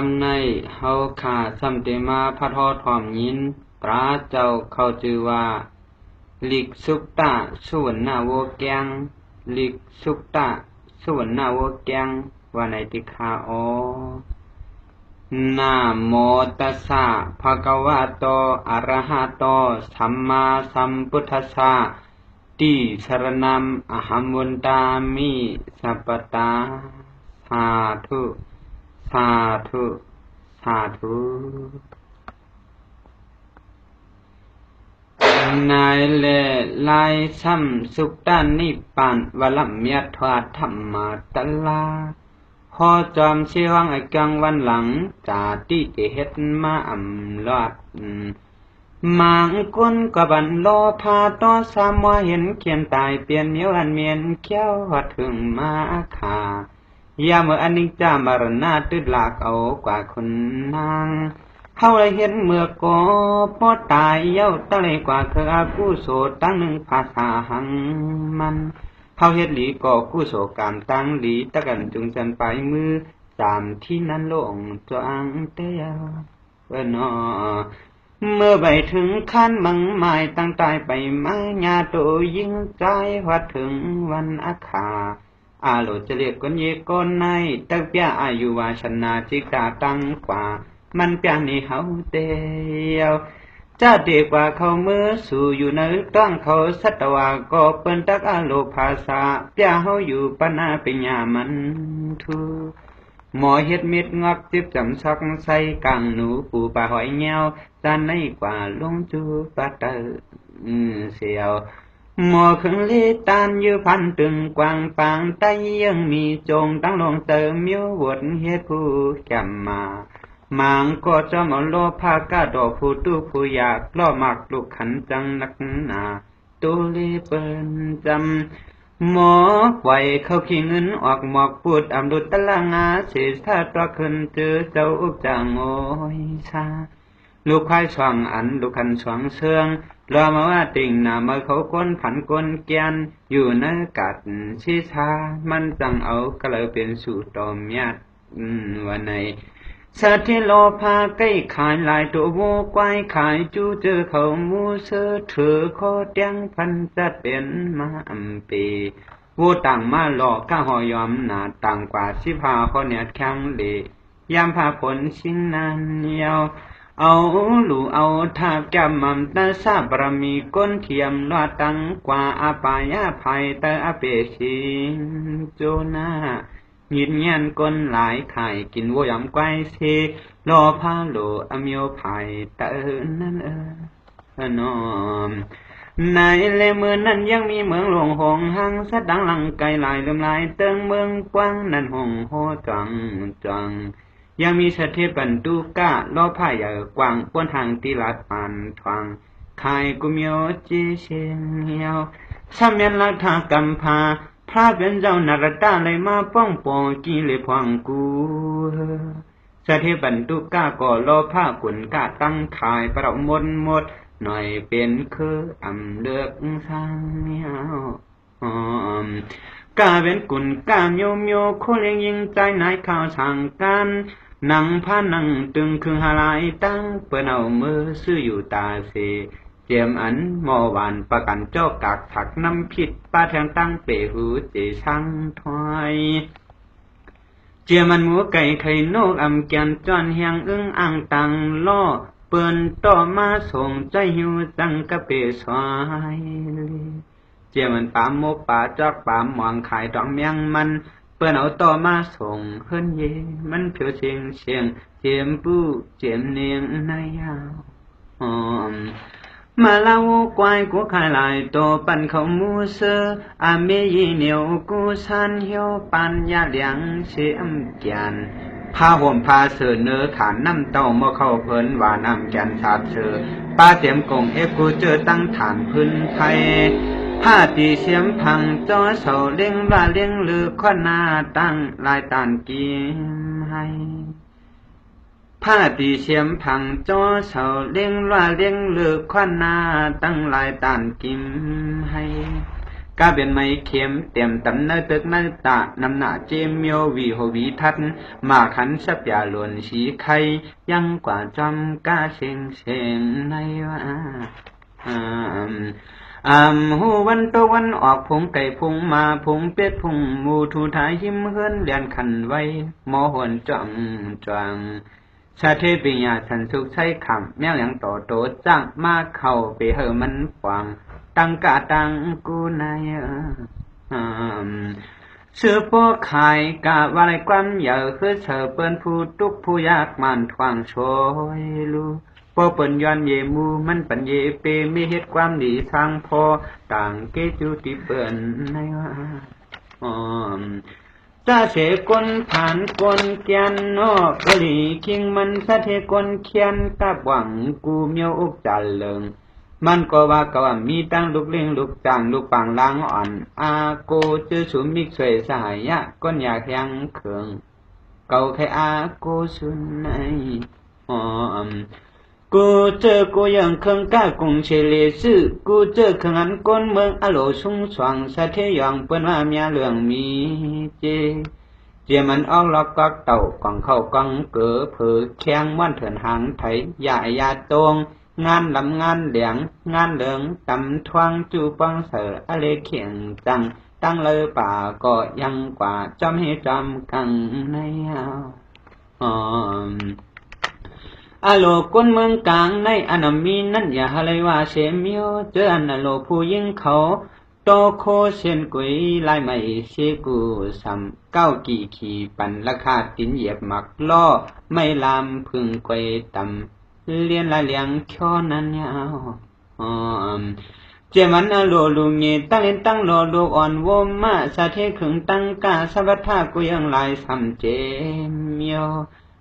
ำในเฮาขาสัมเตมาพัทอทอมยินพระเจ้าเขาจือว่าลิกสุกตะสุวรรณโวแกงลิกสุกตะสุวรรณโวแกงว่าในติคาโอนะโมตัสสะภะคะวะโตอะระหะโตสัมมาสัมพุทธัสสะติสรณัมอะหัมวุนตามิสัพพตาสาธุสาธุสาธุนายเลลายซ้ำสุขด้านนิพพานวลัมยัตถาธรรมตลาพอจอมเสียวังไอ้กังวันหลังจาติเตเฮ็ดมาอำลอดมางกุนกบันโลพาตอสามว่าเห็นเขียนตายเปลี่ยนเนียวอันเมียนเขี้ยวหัดถึงมาขายามเมื่ออันนิจจามรณะตึดหลากเอากว่าคนนางเฮาได้เห็นเมื่อก่อพอตายเย้าตะเลยกว่าคืออากุโสตั้งหนึ่งภาษาหังมันเฮาเฮ็ดหลีก่อกุโสกรรมตั้งหลีตะกันจุงจันไปมือสามที่นั้นลงจางเตียวเนาะเมื่อไปถึงขั้นมังหมายตั้งตายไปมาญาโตยิ่งใจวัดถึงวันอาคาอาโลจะเรียกคนเยกนในตักเปียอายุวาชนาจิกาตั้งกว่ามันเปียนี่เฮาเตียวจะเด็กว่าเขาเมื่อสู่อยู่ในต้องเขาสัตวาก็เปิ้นตักอาโลภาษาเปียเฮาอยู่ปนาปัญญามันทูหมอเฮ็ดเม็ดงักจิบจำซักใส่กังหนูปูปลาหอยเงี้ยวจานในกว่าลงจูปะเตอเสียวหมอขึงเลตานอยู่พันตึงกวางปางไตยังมีจงตั้งลงเติมมิววดเฮ็ดผู้แก่มมามังก็จะมาโลภากาดอกผู้ตู้ผู้อยากล่อมักลูกขันจังนักหนาตุลีเปิ้นจำหมอไว้เขาขี้เงินออกหมอกพูดอำดุตละงาเสียท่าตัวขึ้นเจอเจ้าอุบจังโอยชาลูกควายช่องอันลูกขันช่องเชืองรอมาว่าติ่งหน้าเมื่อเขาก้นผันก้นเกียนอยู่ในกัดชิชามันจังเอาก็เลยเป็นสู่ตอมยัดวันไหนสัตว์ที่โลภาใกล้ขายลายตัวโวกวายขายจูเจอเขามูเสือถือคอเตียงพันจัดเป็นมาอัมปีวูต่างมาหลอกก้าหอยอมหนาต่างกว่าสิพาเขาเนี่ยแข็งเละยามพาผลสิ้นนานเดียวเอาหลูเอาทาบจำมั่มตาซาบารมีก้นเทียมลอดตังกว่าอาปายาภัยตาอเปชิโจนายินยันก้นหลายไข่กินวัวยำไกวเสรอพาโลอเมียวภัยตานั่นนอมในเลเมืองนั้นยังมีเมืองหลวงหงหังสัดดังหลังไกลหลายลืมหลายเติงเมืองกว้างนั้นหงโหจังยังมีสถิปันตุกะล้อผ้าใหญ่กว้างป้วนทางตีลัดปานทวงไข่กุมโยจีเชียงเหียวซ้ำยันลักทากำพาพระเป็นเจ้านารตาเลยมาป้องปองกีเลยพวังกูสถิปันตุกะก็ล้อผ้ากุนกะตั้งขายประมดหน่อยเป็นคืออำเลือกสร้างเหียวกาเป็นกุนกามโยมโยโคเลี้ยงยิงใจนายข่าวสั่งกันนังพานังตึงคือหาลายตั้งเปิ้นเอามือซื้ออยู่ตาเสเจียมอันหมอหวานประกันเจ้ากักถักน้ำผิดป้าแทงตั้งเปหูเจช่างถอยเจียมันหมูไก่ไข่นกอำแกนจอนเฮียงอึ้งอ่างตังล่อเปิ้นต่อมาส่งใจหิวจังกะเปสวายเจียมันปามโมป่าจอกปามหมองขายดองเมียงมันเปิ้นเอาต่อมาส่งเฮิรนเยมันเพียวเชียงเจียมปูเจียมเนียงในยาวมาลาวกวายกูขายหลายโตปันเขามูเสืออาเมยีเหนียวกูสันเหี่ยวปันยาเลียงเสียมแกนผ้าห่มผ้าเสือเนื้อขานน้ำเต้าเมื่อเข้าเพิ่นหวานแกนสาดเสือป้าเตรียมกงกูเจอตั้งฐานพื้นไทยผ้าตีเสียมพังจอเสาเลี้ยงว่าเลี้ยงลือข้อหน้าตั้งลายตานกิมให้ผ้าตีเสียมพังจอเสาเลี้ยงว่าเลี้ยงลือข้อหน้าตั้งลายตานกิมให้ กาเป็นไม้เข็มเต็มตำเนื้อตึกเนื้อตานำหน้าเจมเมียววีโหวีทัดมาขันสับยาหลวนสีไข่ยังกว่าจำกาเชงเชงในว่าหูวันตะวันออกพุงไก่พุงมาพุงเป็ดพุงหมูทูทายหิมเฮือนเลียนขันไว้หมอหวนจ่องจวงชาเทปิญญาสันสุขใช้คำแมวยังต่อโตจ้างมาเข้าไปเหอมันฟางตังกะตังกูนายเสือพวกขายกะว่าไรความเหยาคือเสือเปิ้นผู้ทุกผู้ยากมันทวงช่วยลูพอเปิ้นย้อนเยมูมันปัญเยเปมีเฮ็ดความดีทางพอต่างเกจุติเปิ้นในว่าจะเสกลผ่านกลเกียนนอกกะหลีคิงมันสะเทกลเขียนกับหวังกูเมียวอุกจันเลิงมันก็ว่ามีตั้งลูกเลี้ยงลูกจางลูกปังล้างอ่อนอาโกจื้อสุมิกสวยสหายะก้นอยากยังเคืองเก่าแค่อาโกสุนในกูเจอกูยังเคืองก้ากุงเชเลซื่อกูเจอเคืองอันก้นเมืองอโลสุงสว่างสะเทยองเปิ้นว่าเมียเรื่องมีเจมันออกล็อกก็เต่ากองเข้ากองเก๋อเผือแข้งม้วนเถินหางไถยาตรงงานลำงานเหลียงงานเหลืองตำทวงจูปังเสืออะไรเขียงจังตั้งเลยป่าก็ยังกว่าจำให้จำกังในอโลก้นเมืองกลางในอนามีนั่นอย่าอะไรว่าเสมียวเจออันอโลผู้ยิ่งเขาโตโคเชนกุยลายไม่เชกูซ้ำเก้ากี่ขี่ปั่นราคาตินเหยียบหมักล่อไม่ลามพึงกวยต่ำเลียนละเลียงช่อนั้นยาวเจมันอโลลุงเยตั้งเล่นตั้งโลลูกอ่อนวมมาสะเทขึงตั้งกาสวัสดิ์กุยังลายซ้ำเจเมียว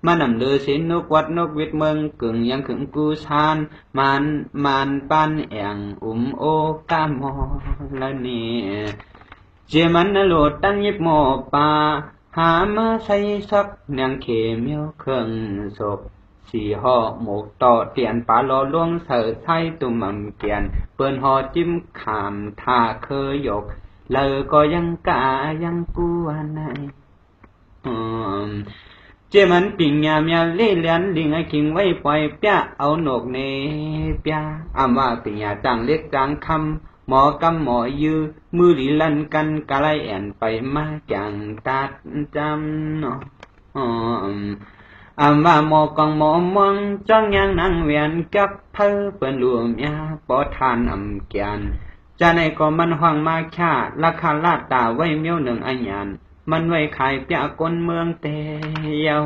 มานำเลือสินกวัดนกวิทเมืองกึ่งยังขึงกูชานมันปันแองโอกามอละเนี่ยเจมันอโลตั้งยิบหมอปาหามาใส่ซักเนียงเขเมียวเครื่องศพสีห่อหมกต่อเตียนปลาลอล่วงเสือไทยตุ่มเกียนเปิ้นห่อจิ้มขามท่าเคยยกเลยก็ยังกายังกูอันไหนเจมันปิ่งยามยาเล่เลียนลิงไอคิงไว้ปล่อยเปียเอาหนกเนเปียว่าปิ่งยาจังเล็กจังคำหมอกำหมอยือมือหลีลันกันกะไลแอนไปมาจังตัดจำเนาะว่าหมอกองหมอมองจ้องยังนั่งเวียนกับเธอเปิ้นรวมยาปอทานเกียนจะในก็มันห้องมาชาราคาลาดตาไว้เมียวหนึ่งอันยานมันไว้ขายเปียกนเมืองเตยาว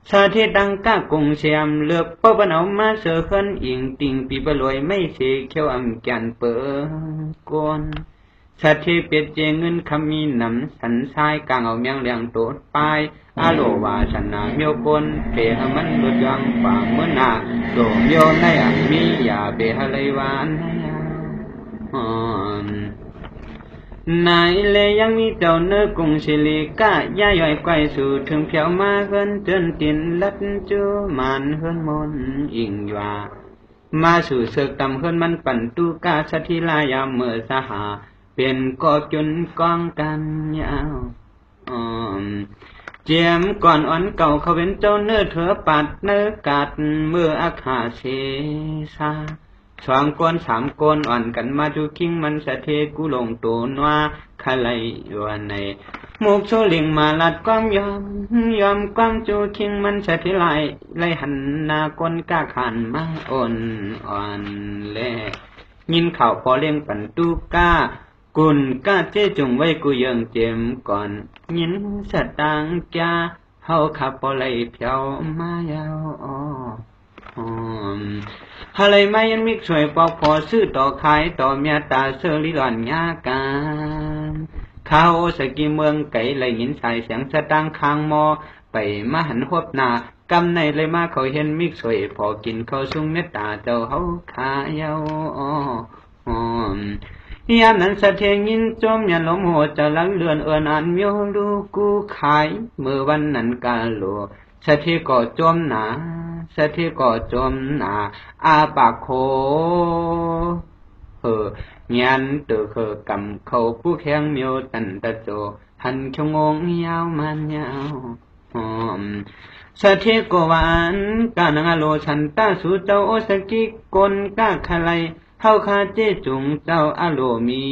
ชาที่ดังก้ากุงเชียมเลือกป้อนเอามาเสือขึ้นอิงติงปีบลอยไม่เสียเขียวแกนเปิกนชาที่เปียเจเงินคำมีน้ำสันทรายกลางเอาเมียงเลียงโตดปลายอาโลวาชนะเมียวกนเปหมันดุดยังป่าเมื่อนาโดเมียวในมีอย่าเปหะเลยวานนายเลยยังมีเจ้าเนื้อกุงศิลิกะย่าย่อยไกวสู่ถึงเพียวมาเฮินเตือนตินลัดจูมันเฮินมนอิงยามาสู่เสกตำเฮินมันปั่นตูกาสถิลายามเมื่อสหาเป็นก่อจุนกองกันยาวเจียมก่อนอ่อนเก่าเขาเป็นเจ้าเนื้อเถือปัดเนื้อกัดเมื่ออาคาเสซาสองคนสามคนอ่อนกันมาจูคิงมันสะเทกูลงตัวนัวขะไลวันในมุกโชลิงมาลัดความยอมความจูคิงมันสะเทไลหันนาคนก้าขันมาอ่อนเล่ยินข่าวพอเลี้ยงปันตูก้ากุนก้าเจ๊จงไว้กูยังเจมก่อนยินสะตังจ้าเฮาขับพอไลเพียวมายาวอะไรไม่ยันมิกช่วยปอกพอซื้อต่อขายต่อเมียตาเสลิหลอนยาการข้าวสกีเมืองไก่เลยหินสายเสียงสะตังคางมอไปมาหันหวบหน้ากำในเลยมาเขาเห็นมิกช่วยพอกินเขาสุ่งเมตตาเจ้าเฮาขายายามนั้นสะเทงินจมยันลมหัวจะลังเลือนเอินอันเมียวดูกูขายเมื่อวันนั้นกาโลสะเทก่อจมหนาสะเทก่อจมหนาอาปากโค ยันตัวเคอกำเขาผู้แข็งเมียวตันตะโจหันชงงยาวมันยาวสะเทกวานกานังอโลชันตาสุเจ้าโอสกิกลกาคาไลเฮาคาเจจุงเจ้าอโลมี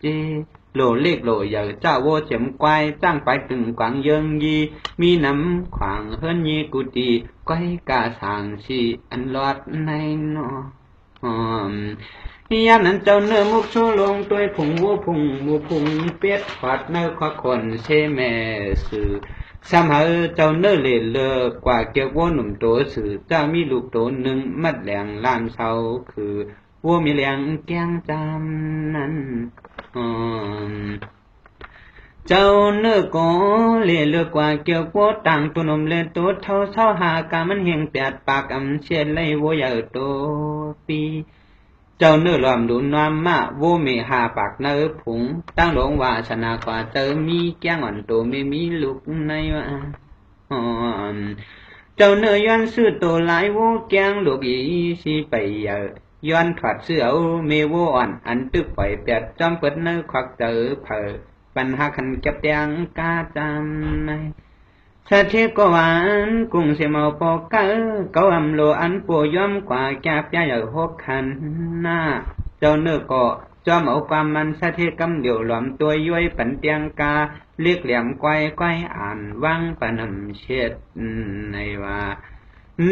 เจโลเล็กโลใหญ่เจ้าโวเจ็มควายจ้างไปตึงกวางเยิงยีมีน้ำขวางเฮิรนยีกุฏิก้อยกาสางชีอันลอดในนอยามนั้นเจ้าเนื้อมุกชูลงตัวผงวัวผงมูผงเปียดขวัดเนื้อขวักคนเชแม่สื่อสามหาเจ้าเนื้อเล่เลือกว่าเกี่ยววัวหนุ่มโตสื่อเจ้ามีลูกโตหนึ่งมัดแหลงล้านเสาคือวัวมีแหลงแกงจำนั้นเจ้าเนื้อก็เล่เลือกว่าเกี่ยววัวต่างตัวนมเล่ตัวเท่าเท่าหากามันเหียงแปดปากเชียนไล่วัวใหญ่โตปีเจ้าเนื้อลอมดูน้ำมาโวเมหาปากเนื้อผงตั้งหลงว่าชนะกว่าเจอมีแก้งอ่อนโตไม่มีลูกในว่าเจ้าเนื้อย้อนซื้อโตหลายโวแก้งลูกอีสิไปเยอะย้อนถอดเสื้อเอาเมโวอ่อนอันตึกปล่อยแปดจอมเปิดเนื้อควักเจอเผอปัญหาขันเก็บแดงกาจำในสะเทกวานกุ้งเสมาปอกเก้าอำโลอันปัวย่อมกว่าแก้ปยาอย่างหกขันหน้าเจ้าเนื้อก็จอมเอาความมันสะเทกำเดี่ยวหลอมตัวย้อยปันเตียงกาเรียกเหลี่ยมไกวไกวอ่านวังปนำเช็ดในว่า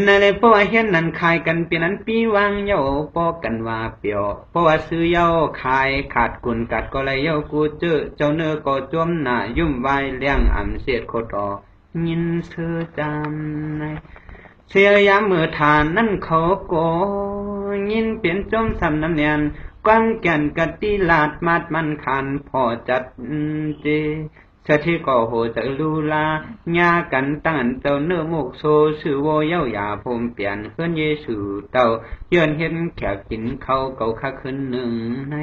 ในเลยเพราะว่าเห็นนั้นขายกันปีนั้นปีวางเย้าปอกันว่าเปียวเพราะว่าซื้อเย้าขายขาดกุนกัดก็เลยเย้ากูเจอเจ้าเนื้อก็จมหน้ายุ่มไว้เลี้ยงเสียดโคตรยินเสือจำในเสียยามมือฐานนั่นเขาโกยินเปลี่ยนจมสำน้ำเนียนกว้างแก่นกะติลาดมัดมันขันพอจัดเจสะที่ก็โหจะลูลาญากันตั้งเต้าเนื้อมุกโซสื่อโวเย้ายาพมเปลี่ยนเพื่อนเยซูเต้าเยื่อนเห็นแขกกินเขาเก่าคักขึ้นหนึ่งใน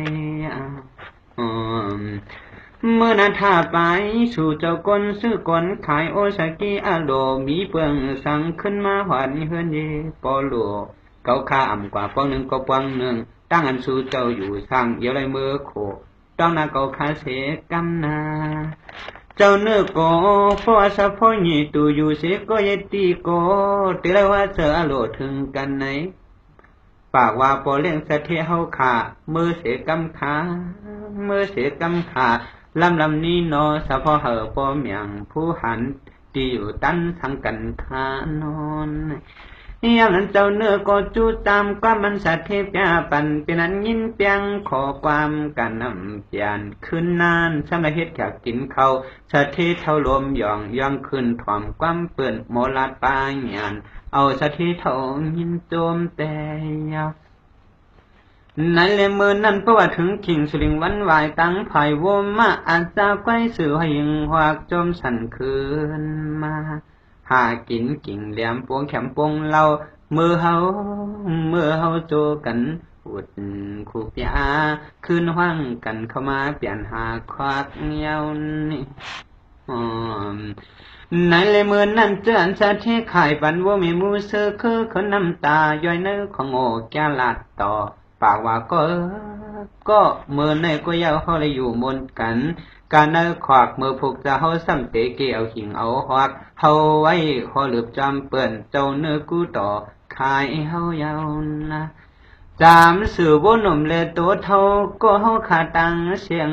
เมื่อนาทาไปสู่เจ้ากนซื้อกนขายโอซากิอาโลมีเปลืองสั่งขึ้นมาหวานเฮือนเยปอหลัวเก่าข้าอ่ำกว่าปองหนึ่งก็ปองหนึ่งตั้งอันสู่เจ้าอยู่สั่งเยอะเลยมือโคต้องนาเก่าข้าเสกำนาเจ้าเนื้อก็เพราะสะพอยี่ตูอยู่เสก็ยตีก็เตลว่าเจออาโลถึงกันไหนปากว่าปอเลี้ยงสะเทเฮาขามือเสกำขามือเสกำขาลำนี้นอสะพอเหอปอเมียงผู้หันที่อยู่ตั้นสังกันขานอนยามนั้นเจ้าเนื้อก็จูตามความมันสะเทพยาปันเป็นนั้นยินเปียงขอความกันนำเปลี่ยนขึ้นนานสำหรับเฮ็ดอยากกินเขาสะเทเท่าลมย่องขึ้นถ่อมความเปื่อนโมลาดปางยานเอาสะเทเท่ายินโจมแต่ยาวนั่นเลยมือนั่นเพราะว่าถึงขิงสุริงวันวายตั้งไผ่วมาอาจจะไกวสื่อหิงหวักจมสั่นคืนมาหากินกิ่งเหลี่ยมปวงแขมปวงเราเมื่อเฮาโจกันอุดคู่ปยาคืนห้างกันเข้ามาเปลี่ยนหาควักเงานี่นั่นเลยมือนั่นเตือนสะเทขายปันว่ามีมูเสือคือคนน้ำตาย่อยเนื้อของโง่แก่ลาดต่อปากว่าก็มือในก็ยาวเขาเลยอยู่มนกันการเนื้อขวากมือผูกจะเขาซ้ำเตะเกี่ยวหิงเอาหวักเขาไว้ขอหลืบจำเปื่อนเจ้าเนื้อกู้ต่อขายเขายาวนะจามสื่อวนมเลตัวเท่าก็เขาขาตังเสียง